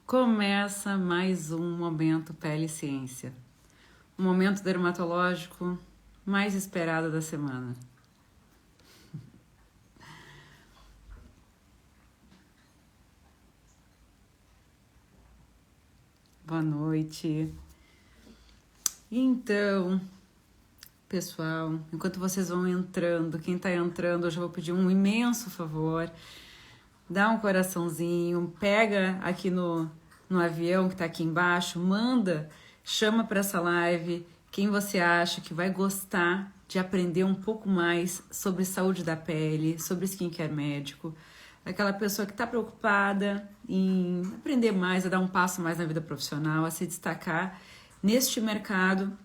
Começa mais um Momento Pele Ciência, o momento dermatológico mais esperado da semana. Boa noite. Então, pessoal, enquanto vocês vão entrando, quem está entrando, hoje eu vou pedir um imenso favor. Dá um coraçãozinho, pega aqui no avião que está aqui embaixo, chama para essa live quem você acha que vai gostar de aprender um pouco mais sobre saúde da pele, sobre skincare médico, aquela pessoa que está preocupada em aprender mais, a dar um passo mais na vida profissional, a se destacar neste mercado,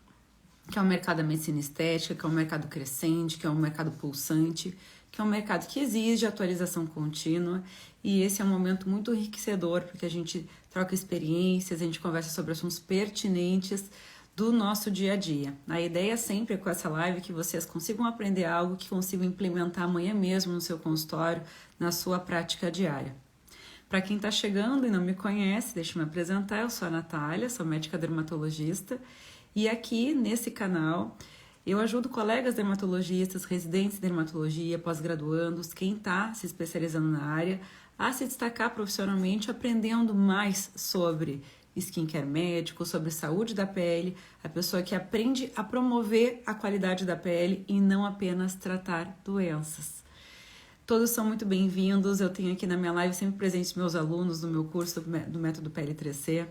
que é um mercado da medicina estética, que é um mercado crescente, que é um mercado pulsante, que é um mercado que exige atualização contínua, e esse é um momento muito enriquecedor, porque a gente troca experiências, a gente conversa sobre assuntos pertinentes do nosso dia a dia. A ideia sempre com essa live é que vocês consigam aprender algo que consigam implementar amanhã mesmo no seu consultório, na sua prática diária. Para quem está chegando e não me conhece, deixa eu me apresentar, eu sou a Natália, sou médica dermatologista, e aqui nesse canal eu ajudo colegas dermatologistas, residentes de dermatologia, pós-graduandos, quem está se especializando na área, a se destacar profissionalmente, aprendendo mais sobre skincare médico, sobre saúde da pele, a pessoa que aprende a promover a qualidade da pele e não apenas tratar doenças. Todos são muito bem-vindos, eu tenho aqui na minha live sempre presentes meus alunos do meu curso do Método Pele 3C.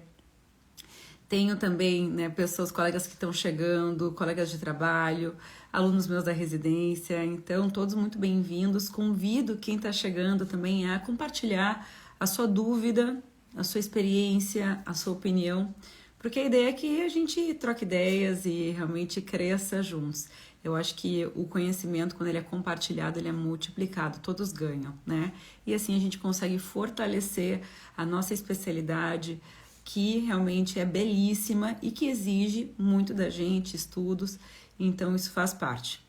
Tenho também pessoas, colegas que estão chegando, colegas de trabalho, alunos meus da residência, então todos muito bem-vindos. Convido quem está chegando também a compartilhar a sua dúvida, a sua experiência, a sua opinião, porque a ideia é que a gente troque ideias e realmente cresça juntos. Eu acho que o conhecimento, quando ele é compartilhado, ele é multiplicado, todos ganham, né? E assim a gente consegue fortalecer a nossa especialidade, que realmente é belíssima e que exige muito da gente, estudos, então isso faz parte.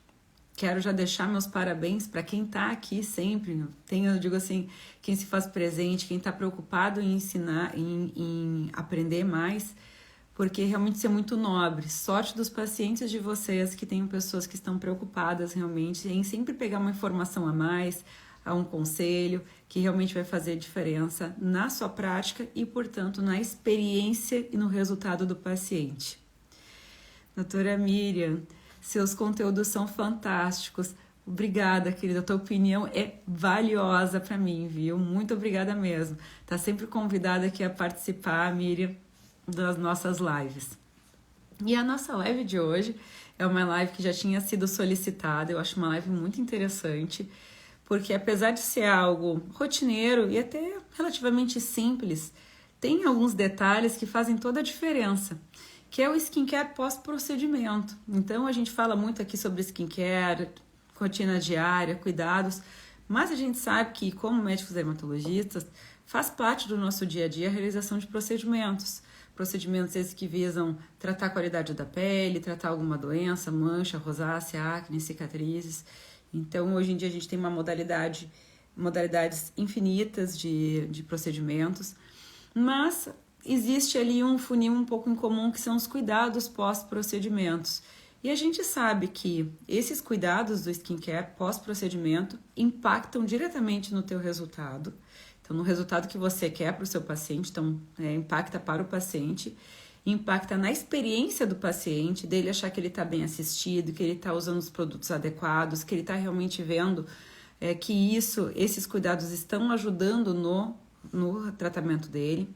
Quero já deixar meus parabéns para quem está aqui sempre, eu digo assim, quem se faz presente, quem está preocupado em ensinar, em aprender mais, porque realmente isso é muito nobre. Sorte dos pacientes de vocês que tenham pessoas que estão preocupadas realmente em sempre pegar uma informação a mais, a um conselho que realmente vai fazer diferença na sua prática e, portanto, na experiência e no resultado do paciente. Doutora Miriam, seus conteúdos são fantásticos. Obrigada, querida. A tua opinião é valiosa para mim, viu? Muito obrigada mesmo. Tá sempre convidada aqui a participar, Miriam, das nossas lives. E a nossa live de hoje é uma live que já tinha sido solicitada. Eu acho uma live muito interessante, porque apesar de ser algo rotineiro e até relativamente simples, tem alguns detalhes que fazem toda a diferença, que é o skincare pós-procedimento. Então a gente fala muito aqui sobre skincare, rotina diária, cuidados, mas a gente sabe que, como médicos dermatologistas, faz parte do nosso dia a dia a realização de procedimentos. Procedimentos esses que visam tratar a qualidade da pele, tratar alguma doença, mancha, rosácea, acne, cicatrizes. Então, hoje em dia, a gente tem modalidades infinitas de procedimentos, mas existe ali um funil um pouco incomum, que são os cuidados pós-procedimentos. E a gente sabe que esses cuidados do skincare pós-procedimento impactam diretamente no teu resultado. Então, no resultado que você quer para o seu paciente, então, impacta para o paciente, impacta na experiência do paciente, dele achar que ele está bem assistido, que ele está usando os produtos adequados, que ele está realmente vendo que esses cuidados estão ajudando no tratamento dele.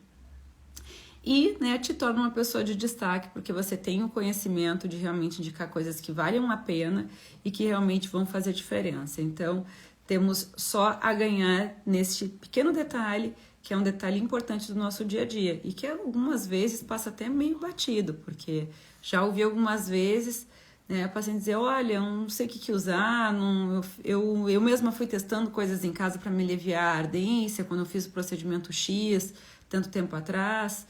E te torna uma pessoa de destaque, porque você tem o conhecimento de realmente indicar coisas que valem a pena e que realmente vão fazer diferença. Então, temos só a ganhar neste pequeno detalhe, que é um detalhe importante do nosso dia a dia e que algumas vezes passa até meio batido, porque já ouvi algumas vezes a paciente dizer, olha, eu não sei o que usar, eu mesma fui testando coisas em casa para me aliviar a ardência quando eu fiz o procedimento X, tanto tempo atrás,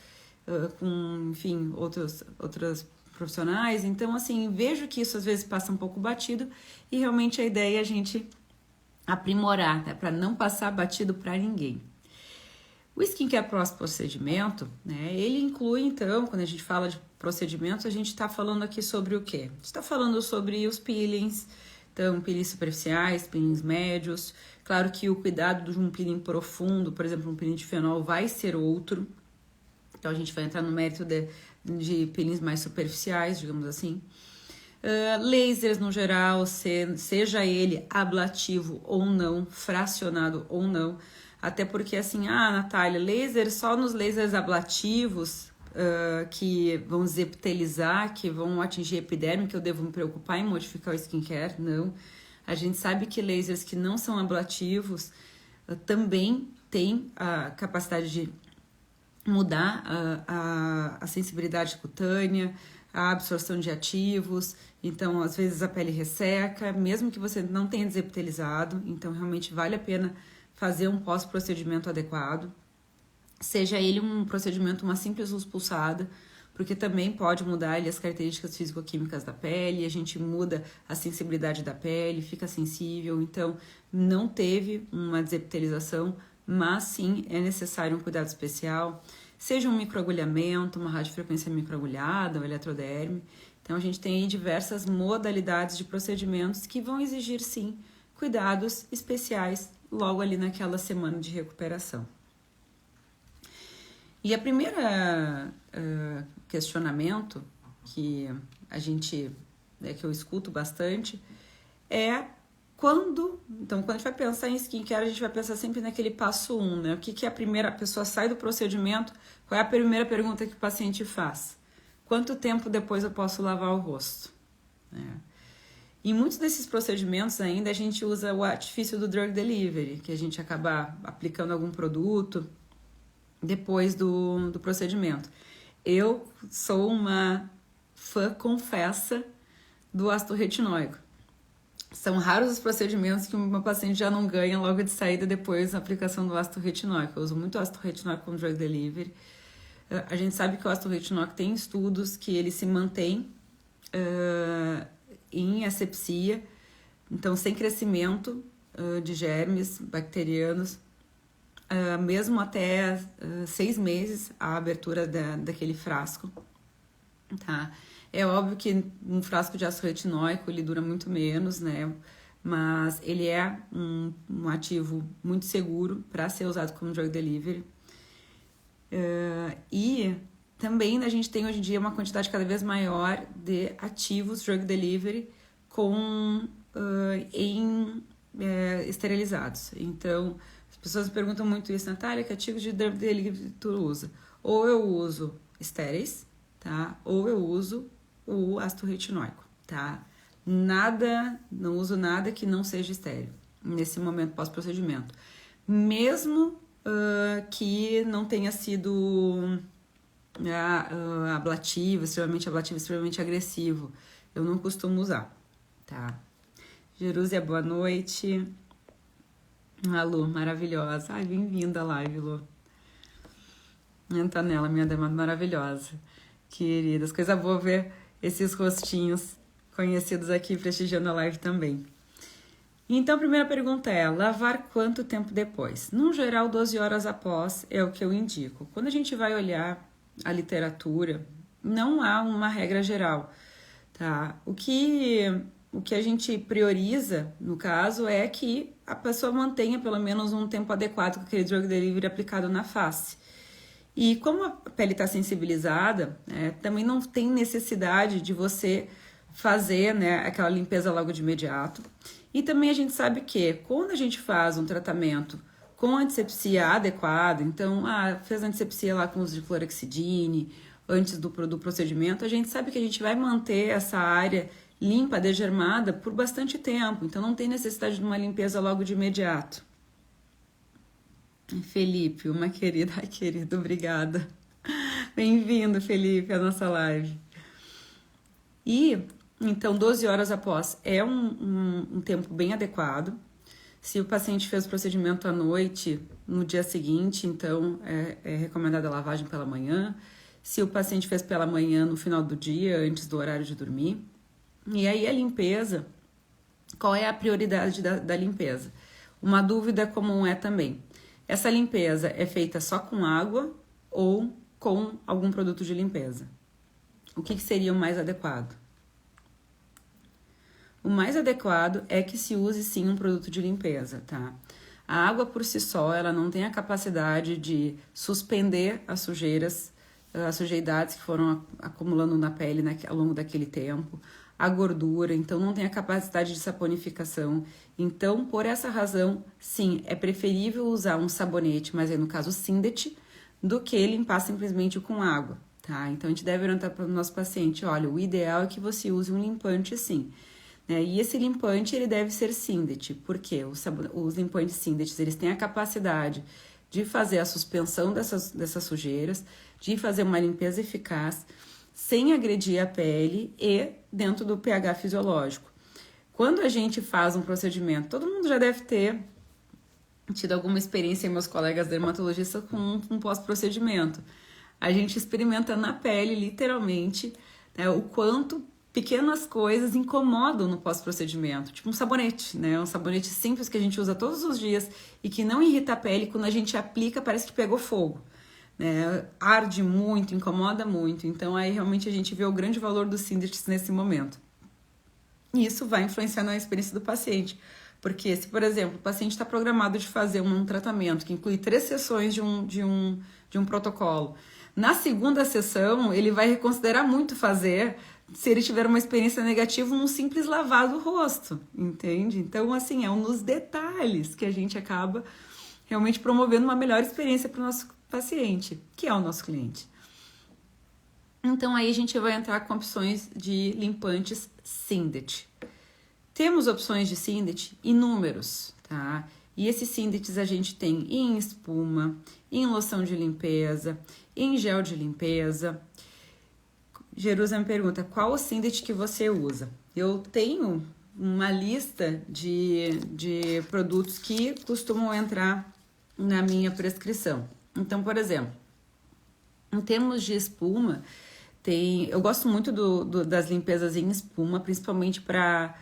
com, enfim, outros profissionais. Então, assim, vejo que isso às vezes passa um pouco batido e realmente a ideia é a gente aprimorar, para não passar batido para ninguém. O skincare pós-procedimento, né, ele inclui, então, quando a gente fala de procedimentos, a gente está falando aqui sobre o quê? A gente está falando sobre os peelings, então, peelings superficiais, peelings médios. Claro que o cuidado de um peeling profundo, por exemplo, um peeling de fenol, vai ser outro. Então, a gente vai entrar no mérito de peelings mais superficiais, digamos assim. Lasers no geral, seja ele ablativo ou não, fracionado ou não. Até porque assim, Natália, laser só nos lasers ablativos que vão desepitelizar, que vão atingir a epiderme, que eu devo me preocupar em modificar o skincare? Não. A gente sabe que lasers que não são ablativos também têm a capacidade de mudar a sensibilidade cutânea, a absorção de ativos, então às vezes a pele resseca, mesmo que você não tenha desepitelizado, então realmente vale a pena fazer um pós-procedimento adequado, seja ele um procedimento, uma simples luz pulsada, porque também pode mudar ali as características físico-químicas da pele, a gente muda a sensibilidade da pele, fica sensível, então não teve uma desepitelização, mas sim é necessário um cuidado especial, seja um microagulhamento, uma radiofrequência microagulhada, um eletroderme. Então a gente tem aí diversas modalidades de procedimentos que vão exigir sim cuidados especiais logo ali naquela semana de recuperação. E a primeira questionamento que que eu escuto bastante é quando a gente vai pensar em skincare, a gente vai pensar sempre naquele passo 1, né? O que é a pessoa sai do procedimento, qual é a primeira pergunta que o paciente faz? Quanto tempo depois eu posso lavar o rosto? Em muitos desses procedimentos ainda a gente usa o artifício do drug delivery, que a gente acaba aplicando algum produto depois do procedimento. Eu sou uma fã confessa do ácido retinóico. São raros os procedimentos que uma paciente já não ganha logo de saída depois da aplicação do ácido retinóico. Eu uso muito ácido retinóico com drug delivery. A gente sabe que o ácido retinóico tem estudos que ele se mantém em asepsia, então sem crescimento de germes bacterianos, mesmo até 6 meses a abertura daquele frasco, tá? É óbvio que um frasco de ácido retinóico ele dura muito menos, né? Mas ele é um ativo muito seguro para ser usado como drug delivery. E também a gente tem hoje em dia uma quantidade cada vez maior de ativos drug delivery esterilizados. Então, as pessoas me perguntam muito isso, Natália, que ativos de drug delivery tu usa? Ou eu uso estéreis, tá? Ou eu uso o ácido retinóico, tá? Não uso nada que não seja estéril nesse momento pós-procedimento. Mesmo que não tenha sido ablativo, extremamente agressivo. Eu não costumo usar, tá? Jerúzia, boa noite. Lu, maravilhosa. Ai, bem-vinda à live, Lu. Antonella, minha dama maravilhosa. Queridas, coisa boa ver esses rostinhos conhecidos aqui prestigiando a live também. Então, a primeira pergunta é, lavar quanto tempo depois? No geral, 12 horas após é o que eu indico. Quando a gente vai olhar a literatura, não há uma regra geral, tá? O que a gente prioriza, no caso, é que a pessoa mantenha pelo menos um tempo adequado com aquele drug delivery aplicado na face. E como a pele está sensibilizada, também não tem necessidade de você fazer, né, aquela limpeza logo de imediato. E também a gente sabe que quando a gente faz um tratamento com antisepsia adequada, então, fez antisepsia lá com uso de clorexidine, antes do procedimento, a gente sabe que a gente vai manter essa área limpa, degermada por bastante tempo, então não tem necessidade de uma limpeza logo de imediato. Felipe, uma querida, ai querido, obrigada. Bem-vindo, Felipe, à nossa live. E, então, 12 horas após é um tempo bem adequado. Se o paciente fez o procedimento à noite, no dia seguinte, então é recomendada a lavagem pela manhã. Se o paciente fez pela manhã, no final do dia, antes do horário de dormir. E aí a limpeza, qual é a prioridade da limpeza? Uma dúvida comum é também, Essa limpeza é feita só com água ou com algum produto de limpeza? O que seria o mais adequado? O mais adequado é que se use sim um produto de limpeza, tá? A água por si só, ela não tem a capacidade de suspender as sujeiras, as sujidades que foram acumulando na pele ao longo daquele tempo, a gordura, então não tem a capacidade de saponificação. Então, por essa razão, sim, é preferível usar um sabonete, mas aí no caso Sindet, do que limpar simplesmente com água, tá? Então a gente deve orientar para o nosso paciente, olha, o ideal é que você use um limpante sim. E esse limpante ele deve ser Sindet, porque os limpantes Sindet eles têm a capacidade de fazer a suspensão dessas sujeiras, de fazer uma limpeza eficaz, sem agredir a pele e dentro do pH fisiológico. Quando a gente faz um procedimento, todo mundo já deve ter tido alguma experiência, meus colegas dermatologistas, com um pós-procedimento. A gente experimenta na pele, literalmente, né, o quanto pequenas coisas incomodam no pós-procedimento, tipo um sabonete, né? Um sabonete simples que a gente usa todos os dias e que não irrita a pele, quando a gente aplica parece que pegou fogo, né? Arde muito, incomoda muito, então aí realmente a gente vê o grande valor dos Sindets nesse momento. E isso vai influenciar na experiência do paciente, porque se, por exemplo, o paciente está programado de fazer um tratamento que inclui 3 sessões de um protocolo, na segunda sessão ele vai reconsiderar muito fazer se ele tiver uma experiência negativa num simples lavar do rosto, entende? Então, assim, é um nos detalhes que a gente acaba realmente promovendo uma melhor experiência para o nosso paciente, que é o nosso cliente. Então, aí a gente vai entrar com opções de limpantes Sindet. Temos opções de Sindet inúmeros, tá? E esses Sindets a gente tem em espuma, em loção de limpeza, em gel de limpeza. Jerusa me pergunta, qual o Sindet que você usa? Eu tenho uma lista de produtos que costumam entrar na minha prescrição. Então, por exemplo, em termos de espuma, eu gosto muito das limpezas em espuma, principalmente para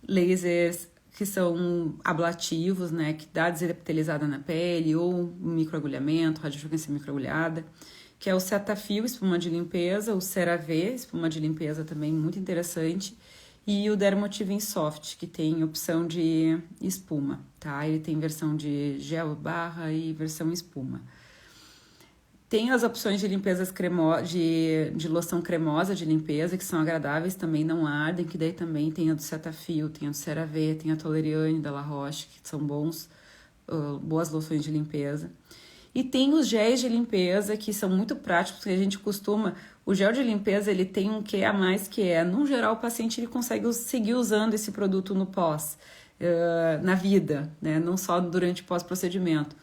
lasers que são ablativos, né, que dá desepitelizada na pele, ou microagulhamento, radiofrequência microagulhada, que é o Cetaphil, espuma de limpeza, o CeraVe, espuma de limpeza também muito interessante, e o Dermotivin Soft, que tem opção de espuma, tá? Ele tem versão de gel barra e versão espuma. Tem as opções de limpezas de loção cremosa de limpeza, que são agradáveis, também não ardem, que daí também tem a do Cetaphil, tem a do CeraVe, tem a Toleriane da La Roche, que são boas loções de limpeza. E tem os géis de limpeza, que são muito práticos, porque a gente costuma... O gel de limpeza, ele tem um quê a mais, que no geral, o paciente ele consegue seguir usando esse produto no na vida, né? Não só durante o pós-procedimento.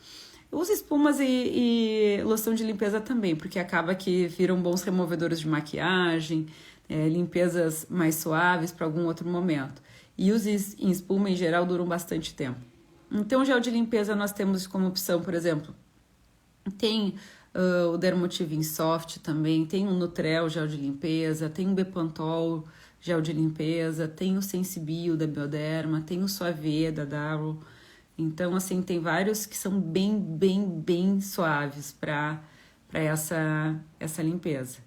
Usa espumas e loção de limpeza também, porque acaba que viram bons removedores de maquiagem, limpezas mais suaves para algum outro momento. E os em espuma, em geral, duram bastante tempo. Então, o gel de limpeza nós temos como opção, por exemplo, tem o Dermotivin Soft também, tem o Nutrel gel de limpeza, tem o Bepantol gel de limpeza, tem o Sensibio da Bioderma, tem o Suave da Darrow. Então, assim, tem vários que são bem suaves para essa limpeza.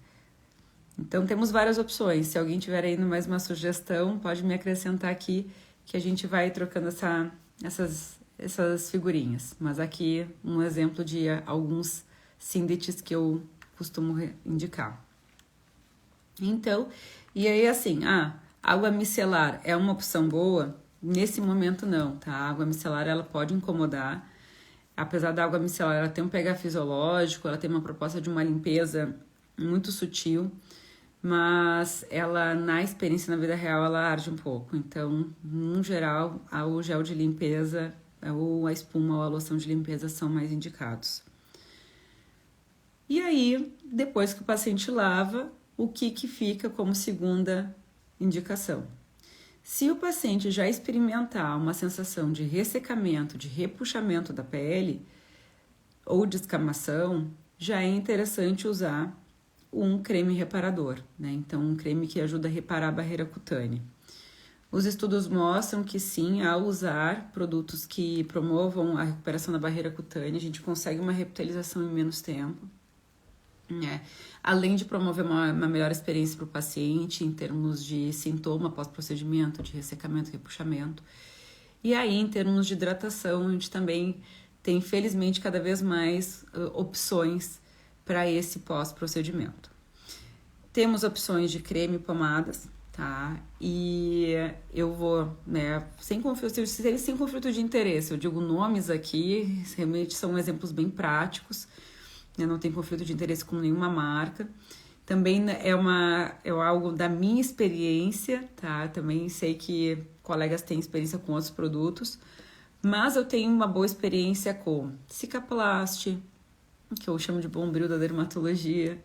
Então, temos várias opções. Se alguém tiver aí mais uma sugestão, pode me acrescentar aqui, que a gente vai trocando essas figurinhas. Mas aqui, um exemplo de alguns Sindets que eu costumo indicar. Então, e aí assim, água micelar é uma opção boa? Nesse momento não, tá? A água micelar ela pode incomodar, apesar da água micelar ela ter um pH fisiológico, ela tem uma proposta de uma limpeza muito sutil, mas ela na experiência na vida real ela arde um pouco. Então, no geral, o gel de limpeza ou a espuma ou a loção de limpeza são mais indicados. E aí, depois que o paciente lava, o que fica como segunda indicação? Se o paciente já experimentar uma sensação de ressecamento, de repuxamento da pele ou descamação, já é interessante usar um creme reparador, né? Então, um creme que ajuda a reparar a barreira cutânea. Os estudos mostram que sim, ao usar produtos que promovam a recuperação da barreira cutânea, a gente consegue uma revitalização em menos tempo, né? Além de promover uma melhor experiência para o paciente em termos de sintoma pós-procedimento, de ressecamento, repuxamento. E aí, em termos de hidratação, a gente também tem, felizmente, cada vez mais opções para esse pós-procedimento. Temos opções de creme e pomadas, tá? E eu vou, né, sem conflito de interesse, eu digo nomes aqui, realmente são exemplos bem práticos, né? Não tem conflito de interesse com nenhuma marca. Também é algo da minha experiência, tá? Também sei que colegas têm experiência com outros produtos, mas eu tenho uma boa experiência com Cicaplast, que eu chamo de bombril da dermatologia,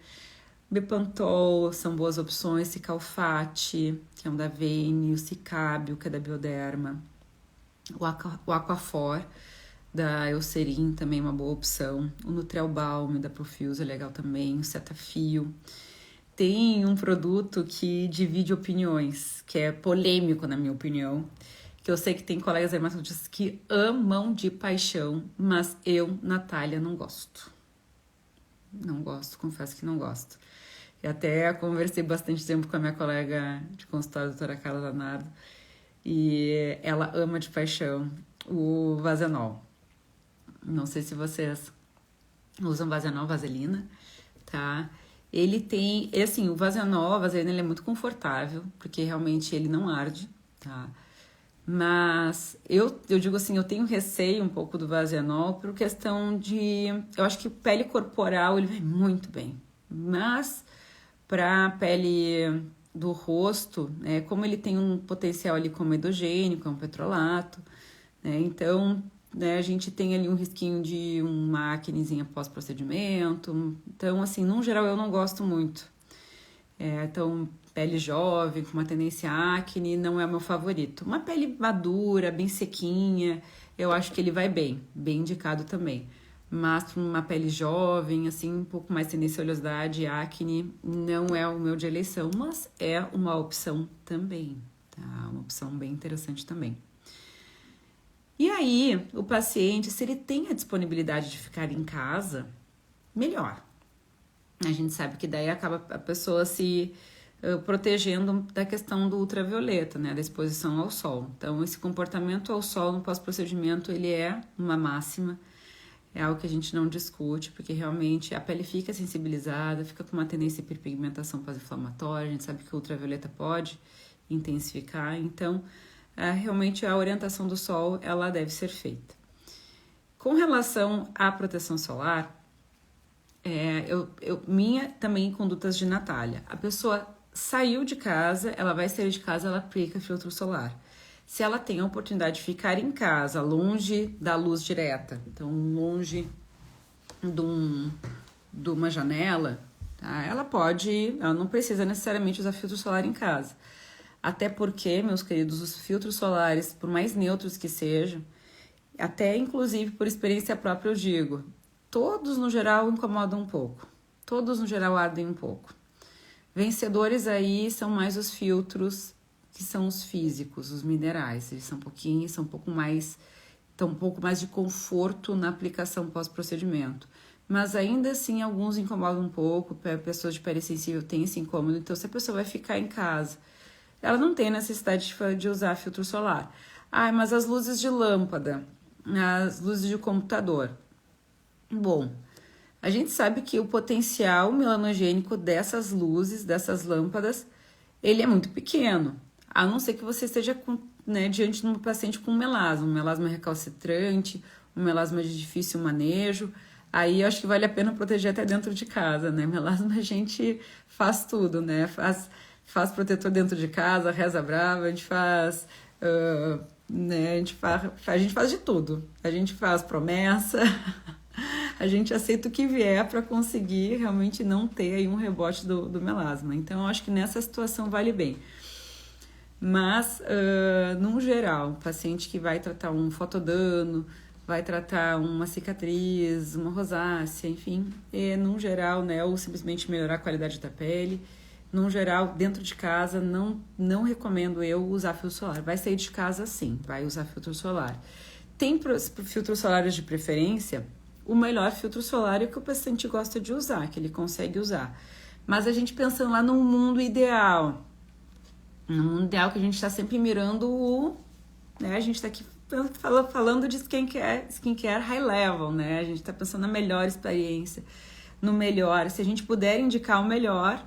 Bepantol, são boas opções, Cicalfate, que é um da Vane, o Cicábio, que é da Bioderma, o Aquaphor, da Eucerin, também é uma boa opção, o Nutrelbalm, da Profuse, é legal também, o Cetaphil. Tem um produto que divide opiniões, que é polêmico na minha opinião, que eu sei que tem colegas dermatologistas que amam de paixão, mas eu, Natália, não gosto. Não gosto, confesso que não gosto. E até conversei bastante tempo com a minha colega de consultório, a doutora Carla Danardo, e ela ama de paixão o Vazenol. Não sei se vocês usam Vazenol, vaselina, tá? Ele tem, assim, o Vazenol, a vaselina, ele é muito confortável, porque realmente ele não arde, tá? Mas eu digo assim, eu tenho receio um pouco do Vazenol por questão de... Eu acho que pele corporal ele vai muito bem, mas para pele do rosto, né, como ele tem um potencial ali como edogênico, é um petrolato, né, então, né, a gente tem ali um risquinho de uma acnezinha pós-procedimento, então assim, no geral eu não gosto muito. Então, pele jovem, com uma tendência à acne, não é o meu favorito. Uma pele madura, bem sequinha, eu acho que ele vai bem indicado também. Mas para uma pele jovem, assim, um pouco mais tendência à oleosidade, acne, não é o meu de eleição, mas é uma opção também, tá? Uma opção bem interessante também. E aí, o paciente, se ele tem a disponibilidade de ficar em casa, melhor. A gente sabe que daí acaba a pessoa se protegendo da questão do ultravioleta, né, da exposição ao sol. Então, esse comportamento ao sol no pós-procedimento, ele é uma máxima, é algo que a gente não discute, porque realmente a pele fica sensibilizada, fica com uma tendência à hiperpigmentação pós-inflamatória, a gente sabe que o ultravioleta pode intensificar, então, realmente a orientação do sol, ela deve ser feita. Com relação à proteção solar, minha também condutas de Natália. A pessoa saiu de casa, ela vai sair de casa, ela aplica filtro solar. Se ela tem a oportunidade de ficar em casa, longe da luz direta, então longe de uma janela, tá? Ela não precisa necessariamente usar filtro solar em casa. Até porque, meus queridos, os filtros solares, por mais neutros que sejam, até inclusive por experiência própria eu digo, todos no geral incomodam um pouco, todos no geral ardem um pouco. Vencedores aí são mais os filtros que são os físicos, os minerais, eles são um pouco mais de conforto na aplicação pós-procedimento. Mas ainda assim, alguns incomodam um pouco, pessoas de pele sensível têm esse incômodo, então se a pessoa vai ficar em casa, ela não tem necessidade de usar filtro solar. Mas as luzes de lâmpada, as luzes de computador. Bom, a gente sabe que o potencial melanogênico dessas luzes, dessas lâmpadas, ele é muito pequeno. A não ser que você esteja diante de um paciente com um melasma recalcitrante, um melasma de difícil manejo. Aí eu acho que vale a pena proteger até dentro de casa, né? Melasma a gente faz tudo, né? Faz protetor dentro de casa, reza brava, a gente faz... a gente faz de tudo. A gente faz promessa, a gente aceita o que vier para conseguir realmente não ter aí um rebote do melasma. Então, eu acho que nessa situação vale bem. Mas, no geral, paciente que vai tratar um fotodano, vai tratar uma cicatriz, uma rosácea, enfim, no geral, né, ou simplesmente melhorar a qualidade da pele, No geral, dentro de casa, não recomendo eu usar filtro solar. Vai sair de casa, sim, vai usar filtro solar. Tem filtros solares de preferência, o melhor filtro solar é o que o paciente gosta de usar, que ele consegue usar. Mas a gente pensando lá num mundo ideal, que a gente está sempre mirando né? A gente está aqui falando de skincare high level, né? A gente está pensando na melhor experiência, no melhor. Se a gente puder indicar o melhor.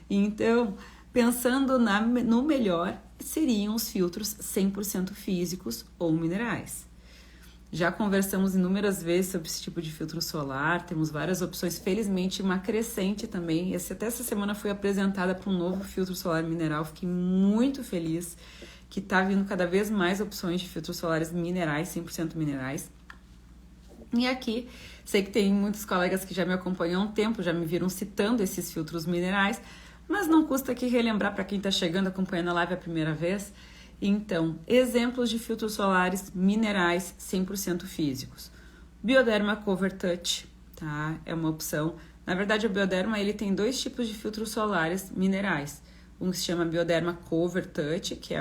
Então, pensando no melhor, seriam os filtros 100% físicos ou minerais. Já conversamos inúmeras vezes sobre esse tipo de filtro solar, temos várias opções, felizmente uma crescente também. Até essa semana fui apresentada para um novo filtro solar mineral, fiquei muito feliz que está vindo cada vez mais opções de filtros solares minerais, 100% minerais. E aqui, sei que tem muitos colegas que já me acompanham há um tempo, já me viram citando esses filtros minerais, mas não custa aqui relembrar para quem está chegando, acompanhando a live a primeira vez. Então, exemplos de filtros solares minerais 100% físicos. Bioderma Cover Touch, tá? É uma opção. Na verdade, o Bioderma ele tem dois tipos de filtros solares minerais. Um que se chama Bioderma Cover Touch, que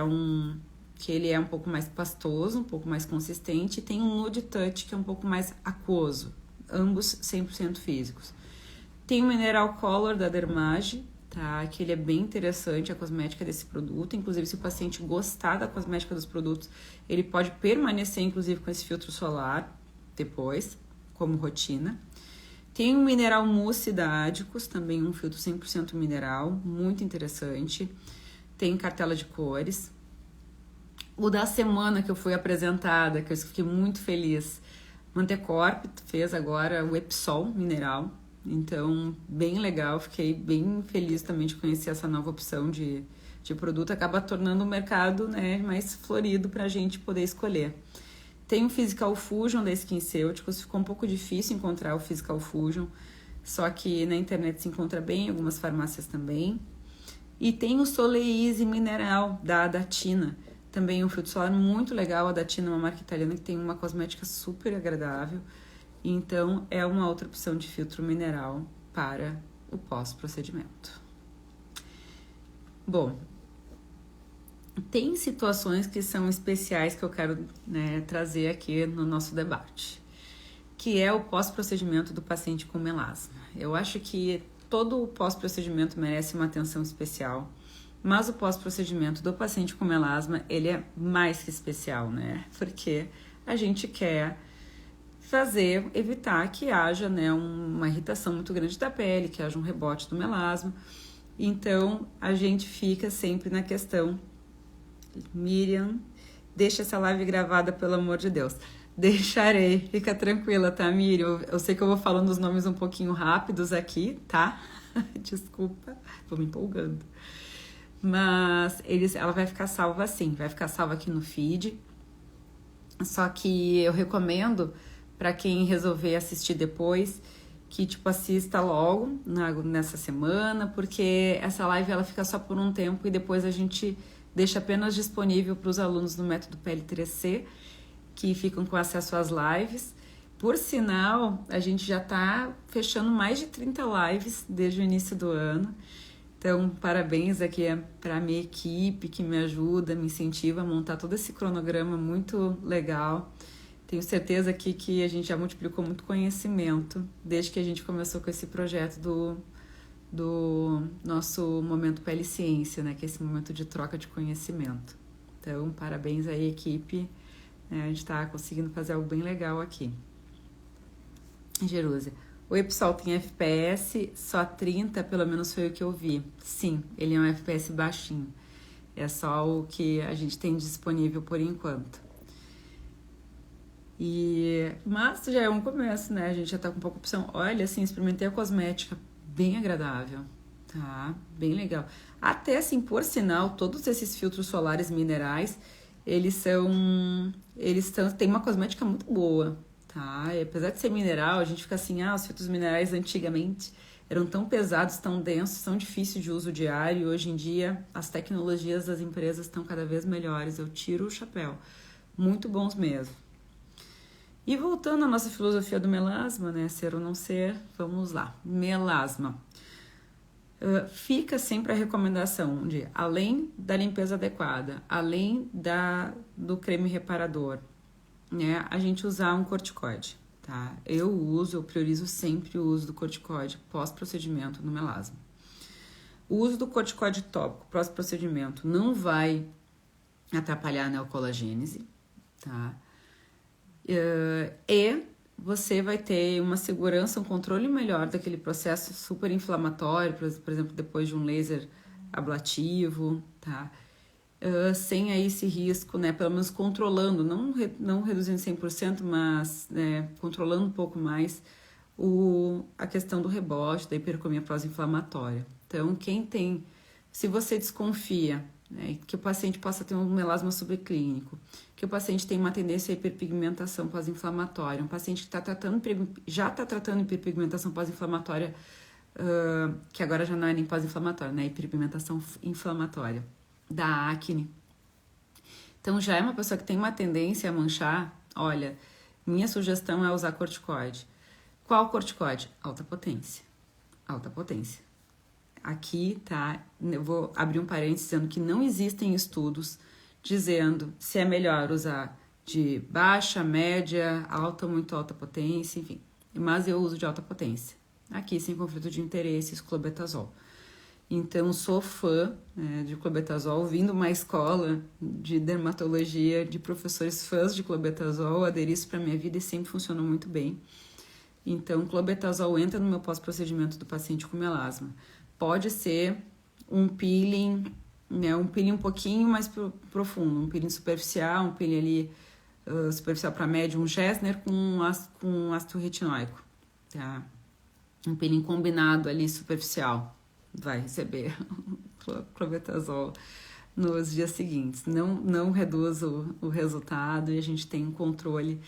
ele é um pouco mais pastoso, um pouco mais consistente, e tem um Nude Touch, que é um pouco mais aquoso, ambos 100% físicos. Tem o Mineral Color da Dermage, tá? Que ele é bem interessante, a cosmética desse produto, inclusive se o paciente gostar da cosmética dos produtos, ele pode permanecer inclusive com esse filtro solar depois, como rotina. Tem o Mineral Mousse da Adicus, também um filtro 100% mineral, muito interessante. Tem cartela de cores. O da semana que eu fui apresentada, que eu fiquei muito feliz, Mantecorp fez agora o Epsol mineral, então bem legal, fiquei bem feliz também de conhecer essa nova opção de produto, acaba tornando o mercado, né, mais florido para a gente poder escolher. Tem o Physical Fusion da SkinCeuticals, ficou um pouco difícil encontrar o Physical Fusion, só que na internet se encontra bem, em algumas farmácias também. E tem o Soleil Easy Mineral da Adatina, também um filtro solar muito legal. A Adatina é uma marca italiana que tem uma cosmética super agradável, então é uma outra opção de filtro mineral para o pós-procedimento. Bom, tem situações que são especiais que eu quero, né, trazer aqui no nosso debate, que é o pós-procedimento do paciente com melasma. Eu acho que todo o pós-procedimento merece uma atenção especial, mas o pós-procedimento do paciente com melasma, ele é mais que especial, né? Porque a gente quer evitar que haja, né, uma irritação muito grande da pele, que haja um rebote do melasma. Então, a gente fica sempre na questão. Miriam, deixa essa live gravada, pelo amor de Deus. Deixarei, fica tranquila, tá, Miriam? Eu sei que eu vou falando os nomes um pouquinho rápidos aqui, tá? Desculpa, tô me empolgando. Mas ela vai ficar salva assim, vai ficar salva aqui no feed. Só que eu recomendo para quem resolver assistir depois que assista logo nessa semana, porque essa live ela fica só por um tempo e depois a gente deixa apenas disponível para os alunos do método PL3C, que ficam com acesso às lives. Por sinal, a gente já está fechando mais de 30 lives desde o início do ano. Então, parabéns aqui para a minha equipe que me ajuda, me incentiva a montar todo esse cronograma muito legal. Tenho certeza aqui que a gente já multiplicou muito conhecimento desde que a gente começou com esse projeto do nosso momento Pele Ciência, né? Que é esse momento de troca de conhecimento. Então, parabéns aí, equipe. A gente está conseguindo fazer algo bem legal aqui. Jerusa, o Epsol tem FPS só 30, pelo menos foi o que eu vi. Sim, ele é um FPS baixinho. É só o que a gente tem disponível por enquanto. Mas já é um começo, né? A gente já tá com pouca opção. Olha, assim, experimentei a cosmética, bem agradável, tá? Bem legal. Até assim, por sinal, todos esses filtros solares minerais, tem uma cosmética muito boa, tá? E apesar de ser mineral, a gente fica assim, os filtros minerais antigamente eram tão pesados, tão densos, tão difíceis de uso diário. Hoje em dia, as tecnologias das empresas estão cada vez melhores. Eu tiro o chapéu. Muito bons mesmo. E voltando à nossa filosofia do melasma, né? Ser ou não ser, vamos lá. Melasma. Fica sempre a recomendação de, além da limpeza adequada, além do creme reparador, né, a gente usar um corticoide, tá? Eu priorizo sempre o uso do corticoide pós-procedimento no melasma. O uso do corticoide tópico pós-procedimento não vai atrapalhar a neocolagênese, tá? E você vai ter uma segurança, um controle melhor daquele processo super inflamatório, por exemplo, depois de um laser ablativo, tá? Sem aí esse risco, né? Pelo menos controlando, não reduzindo 100%, mas controlando um pouco mais a questão do rebote, da hipercomia pós-inflamatória. Então, se você desconfia, né, que o paciente possa ter um melasma subclínico, que o paciente tem uma tendência à hiperpigmentação pós-inflamatória, um paciente que já está tratando hiperpigmentação pós-inflamatória, que agora já não é nem pós-inflamatória, né, hiperpigmentação inflamatória, da acne. Então, já é uma pessoa que tem uma tendência a manchar, olha, minha sugestão é usar corticoide. Qual corticoide? Alta potência. Alta potência. Aqui, tá? Eu vou abrir um parênteses dizendo que não existem estudos dizendo se é melhor usar de baixa, média, alta ou muito alta potência, enfim. Mas eu uso de alta potência. Aqui, sem conflito de interesses, clobetasol. Então, sou fã de clobetasol, vindo uma escola de dermatologia, de professores fãs de clobetasol, aderi isso para minha vida e sempre funcionou muito bem. Então, clobetasol entra no meu pós-procedimento do paciente com melasma. Pode ser um peeling, né, um peeling um pouquinho mais profundo, um peeling superficial, um peeling ali superficial para médio, um Gessner com ácido retinóico, tá? Um peeling combinado ali superficial, vai receber clobetasol nos dias seguintes. Não reduz o resultado e a gente tem um controle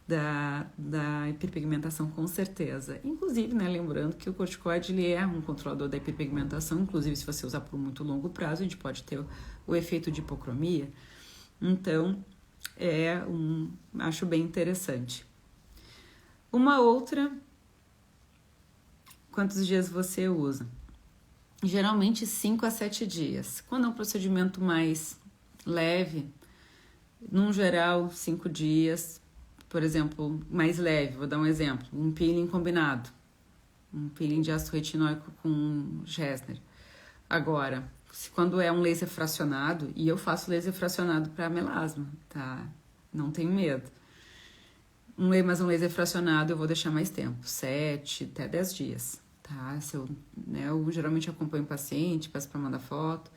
da hiperpigmentação com certeza. Inclusive, né, lembrando que o corticoide ele é um controlador da hiperpigmentação, inclusive se você usar por muito longo prazo, a gente pode ter o efeito de hipocromia. Então, acho bem interessante. Uma outra, quantos dias você usa? Geralmente 5 a 7 dias. Quando é um procedimento mais leve, num geral 5 dias. Por exemplo, mais leve, vou dar um exemplo, um peeling combinado, um peeling de ácido retinóico com Gessner. Agora, quando é um laser fracionado, e eu faço laser fracionado para melasma, tá? Não tenho medo. Mas um laser fracionado eu vou deixar mais tempo, 7 até 10 dias, tá? Eu geralmente acompanho o paciente, peço para mandar foto,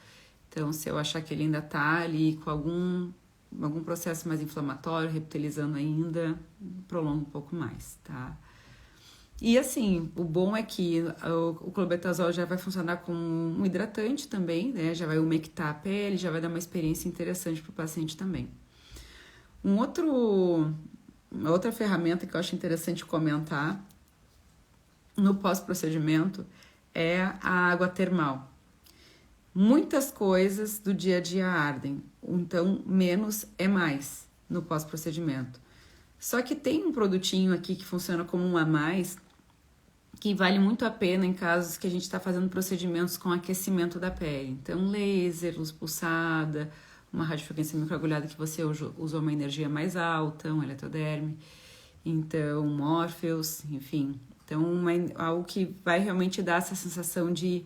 então se eu achar que ele ainda tá ali com algum processo mais inflamatório, reptilizando ainda, prolonga um pouco mais, tá? E assim, o bom é que o clobetasol já vai funcionar como um hidratante também, né? Já vai umectar a pele, já vai dar uma experiência interessante para o paciente também. Uma outra ferramenta que eu acho interessante comentar no pós-procedimento é a água termal. Muitas coisas do dia a dia ardem, então menos é mais no pós-procedimento. Só que tem um produtinho aqui que funciona como um a mais, que vale muito a pena em casos que a gente está fazendo procedimentos com aquecimento da pele. Então, laser, luz pulsada, uma radiofrequência microagulhada que você usou uma energia mais alta, um eletroderme, então, Morpheus, enfim. Então, algo que vai realmente dar essa sensação de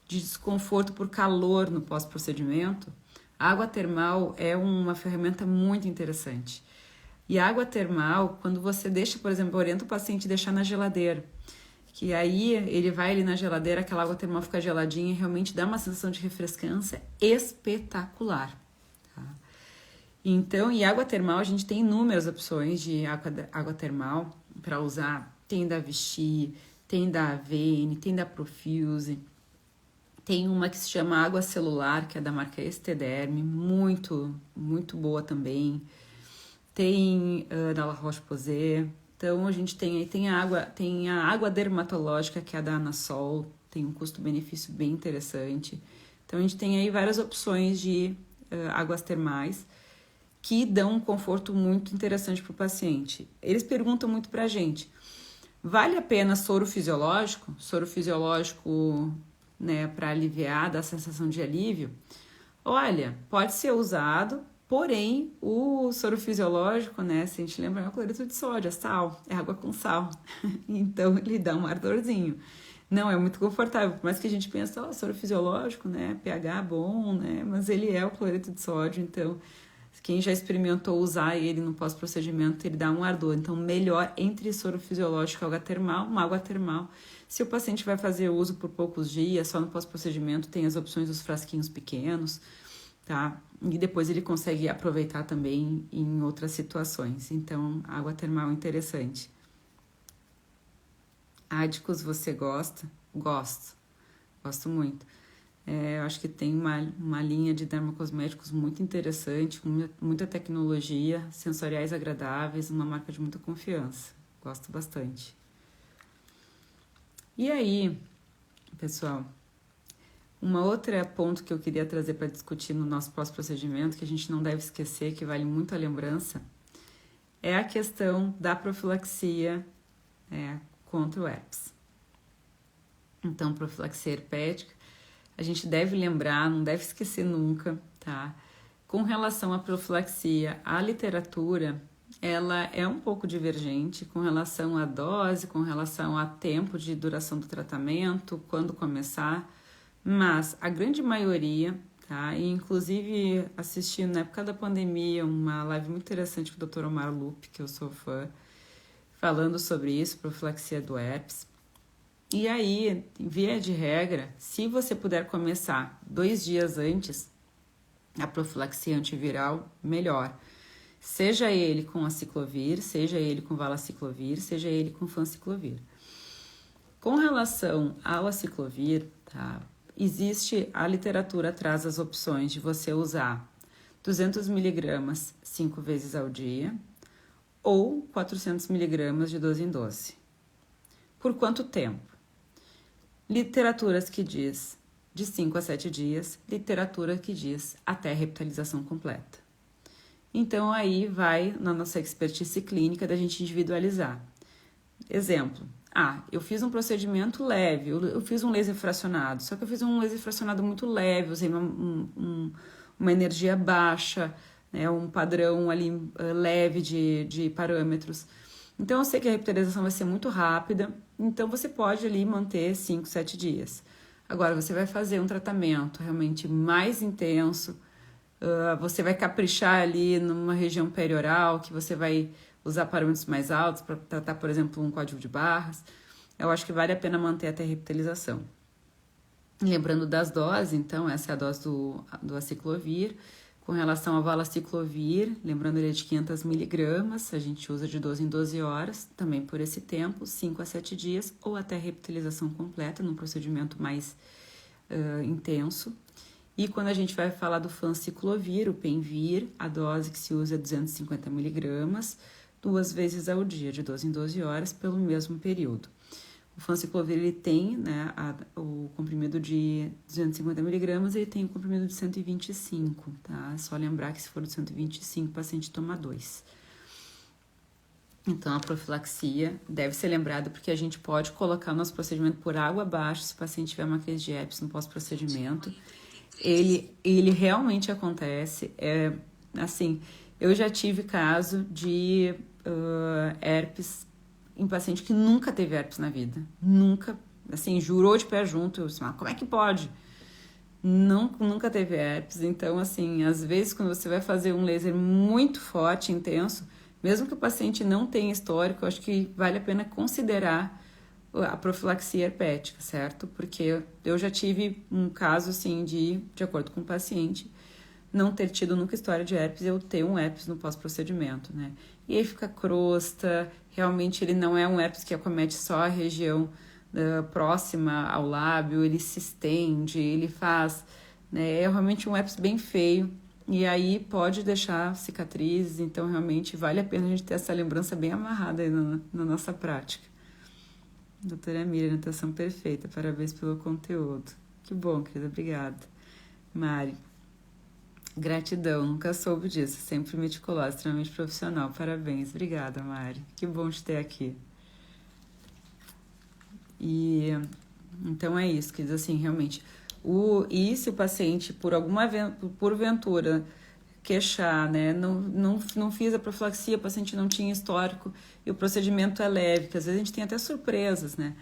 desconforto por calor no pós-procedimento. A água termal é uma ferramenta muito interessante. E a água termal, quando você deixa, por exemplo, orienta o paciente a deixar na geladeira, que aí ele vai ali na geladeira, aquela água termal fica geladinha e realmente dá uma sensação de refrescância espetacular. Tá? Então, e água termal, a gente tem inúmeras opções de água termal para usar. Tem da Vichy, tem da Avene, tem da Profuse. Tem uma que se chama água celular, que é da marca Estederme, muito, muito boa também. Tem da La Roche-Posay. Então, a gente tem a água dermatológica, que é a da Anasol, tem um custo-benefício bem interessante. Então, a gente tem aí várias opções de águas termais que dão um conforto muito interessante para o paciente. Eles perguntam muito para a gente, vale a pena soro fisiológico? Soro fisiológico né, para aliviar, dar sensação de alívio, olha, pode ser usado, porém o soro fisiológico, né, se a gente lembra, é o cloreto de sódio, é sal, é água com sal, então ele dá um ardorzinho. Não é muito confortável, por mais que a gente pense, soro fisiológico, né, pH bom, né, mas ele é o cloreto de sódio, então quem já experimentou usar ele no pós-procedimento, ele dá um ardor. Então, melhor entre soro fisiológico e água termal, uma água termal. Se o paciente vai fazer uso por poucos dias, só no pós-procedimento, tem as opções dos frasquinhos pequenos, tá? E depois ele consegue aproveitar também em outras situações. Então, água termal é interessante. Ádicos, você gosta? Gosto muito. Eu acho que tem uma linha de dermocosméticos muito interessante, com muita tecnologia, sensoriais agradáveis, uma marca de muita confiança. Gosto bastante. E aí, pessoal, uma outra ponto que eu queria trazer para discutir no nosso pós-procedimento, que a gente não deve esquecer, que vale muito a lembrança, é a questão da profilaxia contra o herpes. Então, profilaxia herpética, a gente deve lembrar, não deve esquecer nunca, tá? Com relação à profilaxia, a literatura, ela é um pouco divergente com relação à dose, com relação a tempo de duração do tratamento, quando começar, mas a grande maioria, tá? E inclusive assisti na época da pandemia uma live muito interessante com o Dr. Omar Lupe, que eu sou fã, falando sobre isso, profilaxia do herpes. E aí, via de regra, se você puder começar 2 dias antes a profilaxia antiviral, melhor. Seja ele com aciclovir, seja ele com valaciclovir, seja ele com fanciclovir. Com relação ao aciclovir, tá? Existe a literatura traz as opções de você usar 200 mg 5 vezes ao dia ou 400 mg de 12 em 12. Por quanto tempo? Literaturas que diz de 5 a 7 dias, literatura que diz até a revitalização completa. Então, aí vai na nossa expertise clínica da gente individualizar. Exemplo, eu fiz um procedimento leve, eu fiz um laser fracionado, só que eu fiz um laser fracionado muito leve, usei uma energia baixa, né, um padrão ali leve de parâmetros. Então, eu sei que a revitalização vai ser muito rápida, então você pode ali manter 5, 7 dias. Agora, você vai fazer um tratamento realmente mais intenso, você vai caprichar ali numa região perioral, que você vai usar parâmetros mais altos para tratar, por exemplo, um código de barras. Eu acho que vale a pena manter até a revitalização. Lembrando das doses, então, essa é a dose do aciclovir. Com relação ao valaciclovir, lembrando ele é de 500 miligramas, a gente usa de 12 em 12 horas, também por esse tempo, 5 a 7 dias, ou até a revitalização completa, num procedimento mais intenso. E quando a gente vai falar do fanciclovir, o Penvir, a dose que se usa é 250 miligramas, 2 vezes ao dia, de 12 em 12 horas, pelo mesmo período. O fanciclovir, ele tem, né, o comprimido de 250 miligramas, ele tem o comprimido de 125, tá? É só lembrar que se for de 125, o paciente toma 2. Então, a profilaxia deve ser lembrada porque a gente pode colocar o nosso procedimento por água abaixo se o paciente tiver uma crise de herpes no pós-procedimento. Ele realmente acontece. Assim, eu já tive caso de herpes em paciente que nunca teve herpes na vida. Nunca, assim, jurou de pé junto. Eu disse, como é que pode? Nunca teve herpes. Então, assim, às vezes quando você vai fazer um laser muito forte, intenso, mesmo que o paciente não tenha histórico, eu acho que vale a pena considerar a profilaxia herpética, certo? Porque eu já tive um caso, assim, de acordo com o paciente, não ter tido nunca história de herpes, eu ter um herpes no pós-procedimento, né? E aí fica crosta, realmente ele não é um herpes que acomete só a região próxima ao lábio, ele se estende, ele faz, né? É realmente um herpes bem feio, e aí pode deixar cicatrizes, então realmente vale a pena a gente ter essa lembrança bem amarrada aí na nossa prática. Doutora Miriam, anotação perfeita, parabéns pelo conteúdo. Que bom, querida, obrigada. Mari, gratidão, nunca soube disso, sempre meticulosa, extremamente profissional, parabéns, obrigada, Mari, que bom te ter aqui. E Então é isso, que diz assim, realmente. E se o paciente, porventura, queixar, né? Não fiz a profilaxia, o paciente não tinha histórico e o procedimento é leve, que às vezes a gente tem até surpresas, né?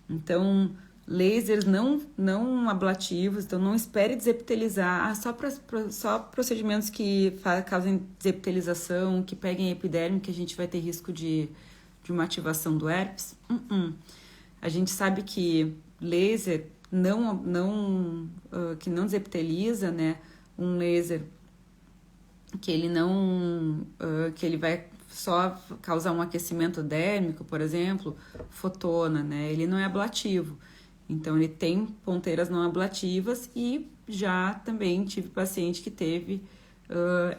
Então, lasers não ablativos, então não espere desepitelizar, só procedimentos que causem desepitelização, que peguem a epiderme, que a gente vai ter risco de uma ativação do herpes. A gente sabe que laser que não desepiteliza, né? Um laser que ele que ele vai só causar um aquecimento dérmico, por exemplo, fotona, né? Ele não é ablativo. Então, ele tem ponteiras não ablativas e já também tive paciente que teve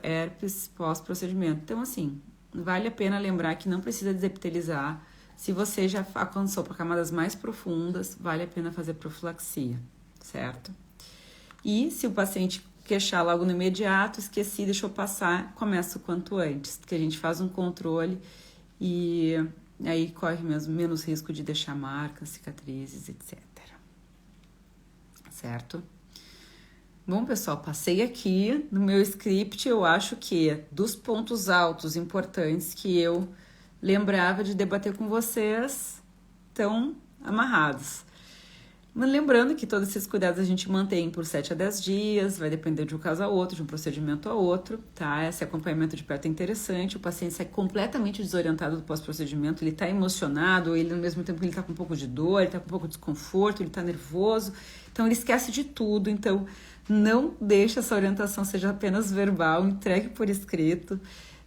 herpes pós-procedimento. Então, assim, vale a pena lembrar que não precisa desepitelizar. Se você já alcançou para camadas mais profundas, vale a pena fazer profilaxia, certo? E se o paciente queixar logo no imediato, esqueci, deixou passar, começa o quanto antes, que a gente faz um controle e aí corre menos risco de deixar marcas, cicatrizes, etc. Certo? Bom, pessoal, passei aqui no meu script, eu acho que dos pontos altos importantes que eu lembrava de debater com vocês estão amarrados. Mas lembrando que todos esses cuidados a gente mantém por 7 a 10 dias, vai depender de um caso a outro, de um procedimento a outro, tá? Esse acompanhamento de perto é interessante, o paciente sai completamente desorientado do pós-procedimento, ele tá emocionado, ele ao mesmo tempo ele tá com um pouco de dor, ele tá com um pouco de desconforto, ele tá nervoso, então ele esquece de tudo, então não deixe essa orientação seja apenas verbal, entregue por escrito,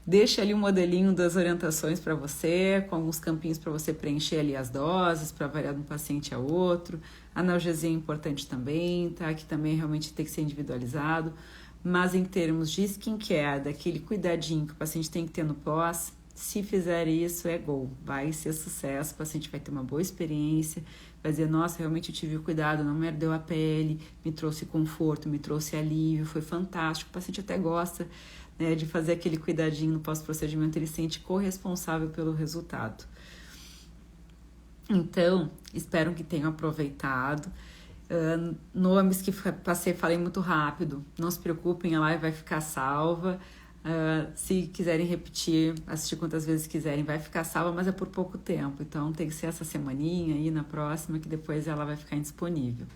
deixa ali um modelinho das orientações para você, com alguns campinhos para você preencher ali as doses, para variar de um paciente a outro. Analgesia é importante também, tá? Que também realmente tem que ser individualizado. Mas em termos de skincare, daquele cuidadinho que o paciente tem que ter no pós, se fizer isso, é gol. Vai ser sucesso, o paciente vai ter uma boa experiência, vai dizer, nossa, realmente eu tive o cuidado, não me ardeu a pele, me trouxe conforto, me trouxe alívio, foi fantástico. O paciente até gosta, né, de fazer aquele cuidadinho no pós-procedimento, ele se sente corresponsável pelo resultado. Então, espero que tenham aproveitado. Nomes que falei muito rápido, não se preocupem, a live vai ficar salva. Se quiserem repetir, assistir quantas vezes quiserem, vai ficar salva, mas é por pouco tempo. Então, tem que ser essa semaninha aí na próxima, que depois ela vai ficar indisponível.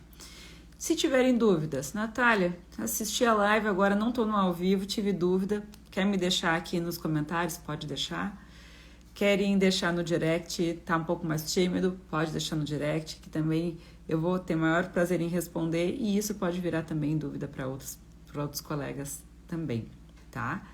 Se tiverem dúvidas, Natália, assisti a live, agora não estou no ao vivo, tive dúvida, quer me deixar aqui nos comentários? Pode deixar. Querem deixar no direct, tá um pouco mais tímido? Pode deixar no direct, que também eu vou ter maior prazer em responder e isso pode virar também dúvida para outros colegas também, tá?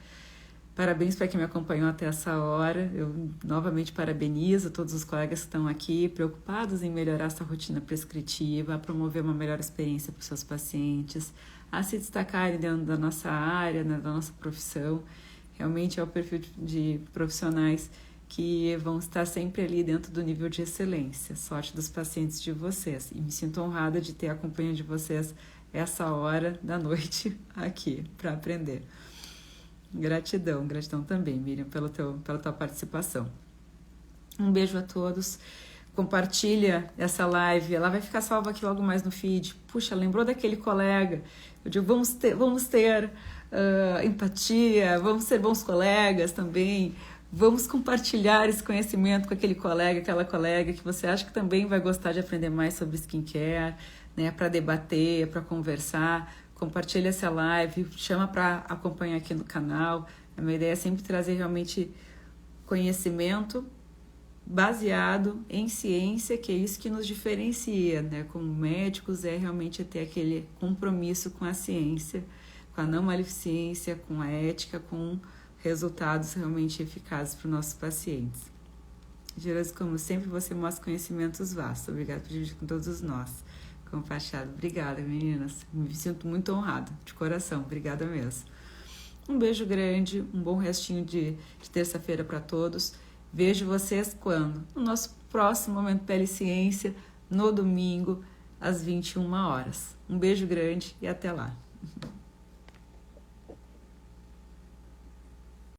Parabéns para quem me acompanhou até essa hora. Eu novamente parabenizo todos os colegas que estão aqui preocupados em melhorar essa rotina prescritiva, a promover uma melhor experiência para os seus pacientes, a se destacarem dentro da nossa área, né, da nossa profissão. Realmente é o perfil de profissionais que vão estar sempre ali dentro do nível de excelência. Sorte dos pacientes de vocês. E me sinto honrada de ter a companhia de vocês essa hora da noite aqui para aprender. Gratidão também, Miriam, pela tua participação. Um beijo a todos. Compartilha essa live, ela vai ficar salva aqui logo mais no feed. Puxa, lembrou daquele colega? Eu digo, vamos ter empatia, vamos ser bons colegas também. Vamos compartilhar esse conhecimento com aquele colega, aquela colega que você acha que também vai gostar de aprender mais sobre skincare, né? Para debater, para conversar. Compartilha essa live, chama para acompanhar aqui no canal. A minha ideia é sempre trazer realmente conhecimento baseado em ciência, que é isso que nos diferencia, né? Como médicos, é realmente ter aquele compromisso com a ciência, com a não maleficência, com a ética, com resultados realmente eficazes para os nossos pacientes. Geroso, como sempre, você mostra conhecimentos vastos. Obrigada por dividir com todos nós. Compartilhado. Obrigada, meninas. Me sinto muito honrada, de coração. Obrigada mesmo. Um beijo grande, um bom restinho de terça-feira para todos. Vejo vocês quando? No nosso próximo Momento Pele e Ciência, no domingo, às 21 horas. Um beijo grande e até lá.